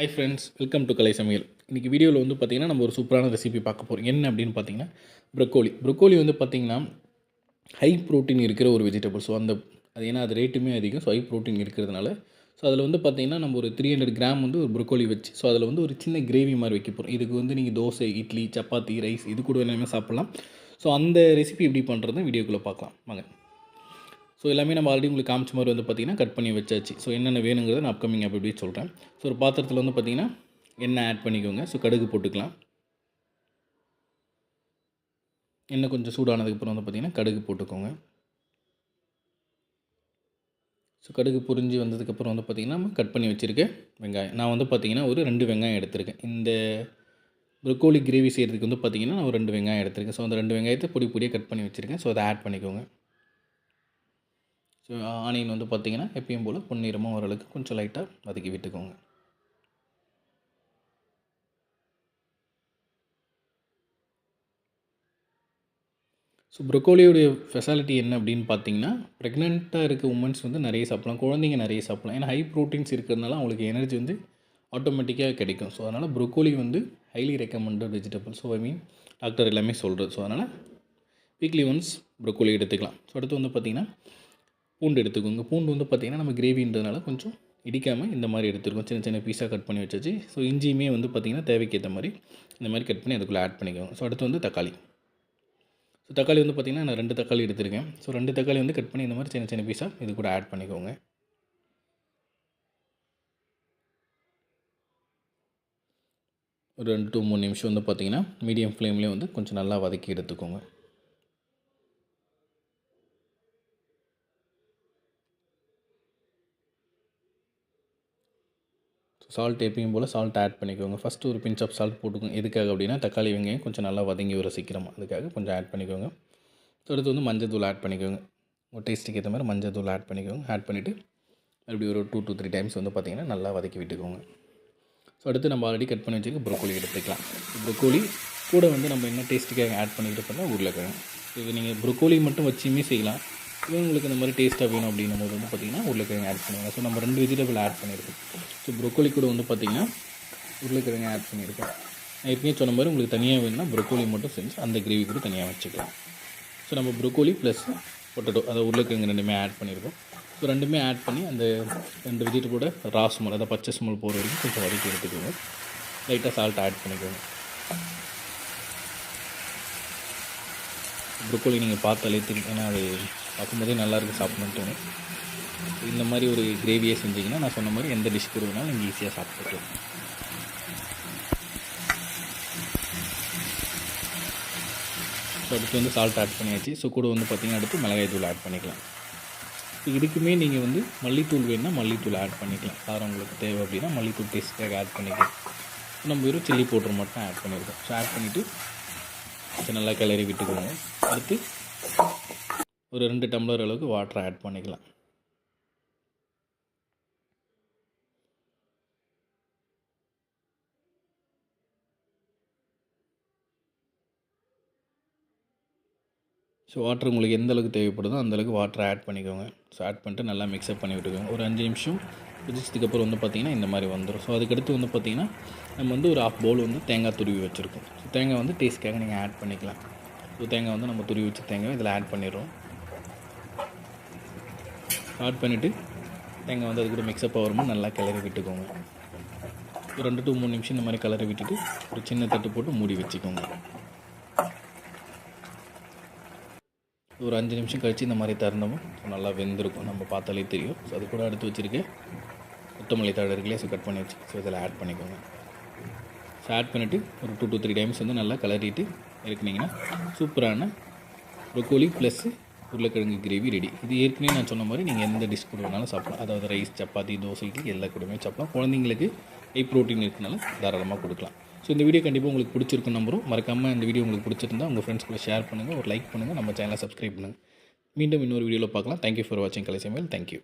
Hi friends, welcome to கலை சமையல். இன்றைக்கி வீடியோவில் வந்து பார்த்திங்கன்னா நம்ம ஒரு சூப்பரான ரெசிபி பார்க்க போகிறோம். என்ன அப்படின்னு பார்த்தீங்கன்னா ப்ரொக்கோலி வந்து பார்த்திங்கன்னா ஹை ப்ரோட்டீன் இருக்கிற ஒரு வெஜிடபிள். ஸோ அது ஏன்னா அது ரேட்டுமே அதிகம். ஸோ ஹை ப்ரோட்டீன் இருக்கிறதுனால ஸோ அதில் வந்து பார்த்திங்கன்னா நம்ம ஒரு 300 கிராம் வந்து ஒரு ப்ரொக்கோலி வச்சு ஸோ அதில் வந்து ஒரு சின்ன கிரேவி மாதிரி வைக்க போகிறோம். இதுக்கு வந்து நீங்கள் தோசை, இட்லி, சப்பாத்தி, ரைஸ் இது கூட எல்லாமே சாப்பிட்லாம். ஸோ அந்த ரெசிபி எப்படி பண்ணுறது வீடியோக்குள்ளே பார்க்கலாம் வாங்க. ஸோ எல்லாமே நம்ம ஆல்ரெடி உங்களுக்கு காமிச்ச மாதிரி வந்து பார்த்திங்கன்னா கட் பண்ணி வச்சாச்சு. ஸோ என்னென்ன வேணுங்கிறத நான் அப்கமிங் அப்படி சொல்கிறேன். ஸோ ஒரு பாத்திரத்தில் வந்து பார்த்திங்கன்னா எண்ணெய் ஆட் பண்ணிக்கோங்க. ஸோ கடுகு போட்டுக்கலாம். எண்ணெய் கொஞ்சம் சூடானதுக்கப்புறம் வந்து பார்த்திங்கன்னா கடுகு போட்டுக்கோங்க. ஸோ கடுகு பொரிஞ்சு வந்ததுக்கப்புறம் வந்து பார்த்திங்கன்னா நம்ம கட் பண்ணி வச்சுருக்க வெங்காயம். நான் வந்து பார்த்திங்கன்னா ஒரு 2 வெங்காயம் எடுத்திருக்கேன். இந்த ப்ரொக்கோலி கிரேவி செய்கிறதுக்கு வந்து பார்த்திங்கன்னா நான் ஒரு 2 வெங்காயம் எடுத்திருக்கேன். ஸோ அந்த 2 வெங்காயத்தை பொடியாக கட் பண்ணி வச்சுருக்கேன். ஸோ அதை ஆட் பண்ணிக்கோங்க. ஸோ ஆனியன் வந்து பார்த்திங்கன்னா எப்பயும் போல் பொன்னிறமாக ஓரளவுக்கு கொஞ்சம் லைட்டாக வதக்கி விட்டுக்கோங்க. ஸோ ப்ரொக்கோலியோடைய ஸ்பெஷாலிட்டி என்ன அப்படின்னு பார்த்தீங்கன்னா, ப்ரெக்னெண்ட்டாக இருக்க உமன்ஸ் வந்து நிறைய சாப்பிட்லாம், குழந்தைங்க நிறைய சாப்பிட்லாம். ஏன்னா ஹை ப்ரோட்டீன்ஸ் இருக்கிறதுனால அவங்களுக்கு எனர்ஜி வந்து ஆட்டோமேட்டிக்காக கிடைக்கும். ஸோ அதனால் ப்ரொக்கோலி வந்து highly recommended vegetable. So doctor எல்லாமே சொல்கிறது. ஸோ அதனால் வீக்லி ஒன்ஸ் ப்ரொக்கோலி எடுத்துக்கலாம். ஸோ அடுத்து வந்து பார்த்திங்கன்னா பூண்டு எடுத்துக்கோங்க. பூண்டு வந்து பார்த்திங்கன்னா நம்ம கிரேவின்றதுனால கொஞ்சம் இடிக்காமல் இந்த மாதிரி எடுத்துருக்கோம். சின்ன சின்ன பீஸாக கட் பண்ணி வச்சாச்சு. ஸோ இஞ்சியுமே வந்து பார்த்திங்கன்னா தேவைக்கேற்ற மாதிரி இந்த மாதிரி கட் பண்ணி அதுக்குள்ளே ஆட் பண்ணிக்கோங்க. ஸோ அடுத்து வந்து தக்காளி. ஸோ தக்காளி வந்து பார்த்திங்கன்னா நான் 2 தக்காளி எடுத்திருக்கேன். ஸோ 2 தக்காளி வந்து கட் பண்ணி இந்த மாதிரி சின்ன சின்ன பீஸாக இது கூட ஆட் பண்ணிக்கோங்க. ஒரு 2 to 3 நிமிஷம் வந்து பார்த்திங்கன்னா மீடியம் ஃப்ளேம்லேயே வந்து கொஞ்சம் நல்லா வதக்கி எடுத்துக்கோங்க. சால்ட் எப்பயும் போல் சால்ட் ஆட் பண்ணிக்கோங்க. ஃபஸ்ட்டு ஒரு பிஞ்ச் ஆஃப் சால்ட் போட்டுக்கோங்க. எதுக்காக அப்படின்னா தக்காளி வெங்காயம் கொஞ்சம் நல்லா வதங்கி வர சீக்கிரமாக, அதுக்காக கொஞ்சம் ஆட் பண்ணிக்கோங்க. அடுத்து வந்து மஞ்சள் தூள் ஆட் பண்ணிக்கோங்க. உங்கள் டேஸ்ட்டுக்கு ஏற்ற மாதிரி மஞ்சள் தூள் ஆட் பண்ணிக்கோங்க. ஆட் பண்ணிவிட்டு அப்படி ஒரு 2 to 3 டைம்ஸ் வந்து பார்த்திங்கன்னா நல்லா வதக்கி விட்டுக்கோங்க. ஸோ அடுத்து நம்ம ஆல்ரெடி கட் பண்ணி வச்சுருக்க ப்ரொக்கோலி எடுத்துக்கலாம். ப்ரொக்கோலி கூட வந்து நம்ம என்ன டேஸ்ட்டுக்காக ஆட் பண்ணிக்கிட்டு பண்ணால் உருளைக்கிழங்கு. இது நீங்கள் ப்ரொக்கோலி மட்டும் வச்சுமே செய்யலாம். உங்களுக்கு இந்த மாதிரி டேஸ்ட்டாக வேணும் அப்படின்னும் போது வந்து பார்த்திங்கன்னா உருளைக்கிழங்கு ஆட் பண்ணுவாங்க. ஸோ நம்ம 2 வெஜிடபிள் ஆட் பண்ணியிருக்கோம். ஸோ ப்ரொக்கோலி கூட வந்து பார்த்திங்கன்னா உருளைக்கிழங்கு ஆட் பண்ணியிருக்கோம். நான் ஏற்கனவே சொன்ன மாதிரி உங்களுக்கு தனியாக வேணும்னா ப்ரொக்கோலி மட்டும் செஞ்சு அந்த கிரேவி கூட தனியாக வச்சுக்கலாம். ஸோ நம்ம ப்ரொக்கோலி ப்ளஸ் பொட்டேட்டோ அதாவது உருளைக்கிழங்கு ரெண்டுமே ஆட் பண்ணியிருக்கோம். ஸோ ரெண்டுமே ஆட் பண்ணி அந்த 2 வெஜிடபிளோட ரா ஸ்மெல் அதாவது பச்சை ஸ்மெல் போகிற வரைக்கும் கொஞ்சம் வதக்கி எடுத்துக்கோங்க. லைட்டாக சால்ட் ஆட் பண்ணிக்கோங்க. ப்ரொக்கோலி நீங்கள் பார்த்தாலே தெரியும், ஏன்னா அது பார்க்கும்போதே நல்லாயிருக்கு சாப்பிட்ணுன்னு தோணும். இந்த மாதிரி ஒரு கிரேவியை செஞ்சிங்கன்னா நான் சொன்ன மாதிரி எந்த டிஷ் கூட வேணாலும் நீங்கள் ஈஸியாக சாப்பிட்டுக்கலாம். ஸோ அடுத்து வந்து சால்ட் ஆட் பண்ணியாச்சு. ஸோ கூட வந்து பார்த்திங்கன்னா அடுத்து மிளகாய் தூள் ஆட் பண்ணிக்கலாம். ஸோ இதுக்குமே நீங்கள் வந்து மல்லித்தூள் வேணுன்னா மல்லித்தூள் ஆட் பண்ணிக்கலாம். காரம் உங்களுக்கு தேவை அப்படின்னா மல்லித்தூள் டேஸ்ட்டாக ஆட் பண்ணிக்கலாம். நம்ம வெறும் சில்லி பவுடர் மட்டும் ஆட் பண்ணியிருக்கோம். ஸோ ஆட் பண்ணிவிட்டு கொஞ்சம் நல்லா கிளறி விட்டுக்கோங்க. அடுத்து ஒரு 2 டம்ளர் அளவுக்கு வாட்டர் ஆட் பண்ணிக்கலாம். ஸோ வாட்டர் உங்களுக்கு எந்த அளவுக்கு தேவைப்படுதோ அந்தளவுக்கு வாட்டர் ஆட் பண்ணிக்கோங்க. ஸோ ஆட் பண்ணிட்டு நல்லா மிக்ஸ்அப் பண்ணி விட்டுக்கோங்க. ஒரு 5 நிமிஷம் கொதிச்சதுக்கப்புறம் வந்து பார்த்திங்கன்னா இந்த மாதிரி வந்துடும். ஸோ அதுக்கடுத்து வந்து பார்த்திங்கன்னா நம்ம வந்து ஒரு 1/2 பவுல் வந்து தேங்காய் துருவி வச்சுருக்கோம். ஸோ தேங்காய் வந்து டேஸ்ட்டுக்காக நீங்கள் ஆட் பண்ணிக்கலாம். ஸோ தேங்காய் வந்து நம்ம துருவி வச்சு தேங்காய் இதில் ஆட் பண்ணிடுறோம். ஆட் பண்ணிவிட்டு தேங்காய் வந்து அது கூட மிக்ஸ்அப் ஆகிறோமோ நல்லா கிளறி விட்டுக்கோங்க. ஒரு 2 to 3 நிமிஷம் இந்த மாதிரி கிளறி விட்டுட்டு ஒரு சின்ன தட்டு போட்டு மூடி வச்சுக்கோங்க. ஒரு 5 நிமிஷம் கழித்து இந்த மாதிரி திறந்தோம் நல்லா வெந்திருக்கும், நம்ம பார்த்தாலே தெரியும். ஸோ அது கூட எடுத்து வச்சுருக்கேன் கொத்தமல்லி தழை இருக்குல்லையே, ஸோ கட் பண்ணி வச்சு ஸோ இதில் ஆட் பண்ணிக்கோங்க. ஸோ ஆட் பண்ணிவிட்டு ஒரு 2 to 3 டைம்ஸ் வந்து நல்லா கிளறிட்டு இருக்குனீங்கன்னா சூப்பரான ப்ரொக்கோலி ப்ளஸ் உருளைக்கிழங்கு கிரேவி ரெடி. இது ஏற்கனவே நான் சொன்ன மாதிரி நீங்கள் எந்த டிஷ் கூட வேணாலும் சாப்பிடலாம். அதாவது ரைஸ், சப்பாத்தி, தோசைக்கு எல்லா கூடமே சாப்பிடலாம். குழந்தைங்களுக்கு ஹை ப்ரோட்டீன் இருக்கனால தாராளமாக கொடுக்கலாம். ஸோ இந்த வீடியோ கண்டிப்பாக உங்களுக்கு பிடிச்சிருக்கும் நம்புறோம். மறக்காமல் இந்த வீடியோ உங்களுக்கு பிடிச்சிருந்தா உங்கள் ஃப்ரெண்ட்ஸ் கூட ஷேர் பண்ணுங்கள், ஒரு லைக் பண்ணுங்கள், நம்ம சேனலை சப்ஸ்கிரைப் பண்ணுங்கள். மீண்டும் இன்னொரு வீடியோவில் பார்க்கலாம். தேங்க்யூ ஃபார் வாட்சிங் கலை சமையல். தேங்க்யூ.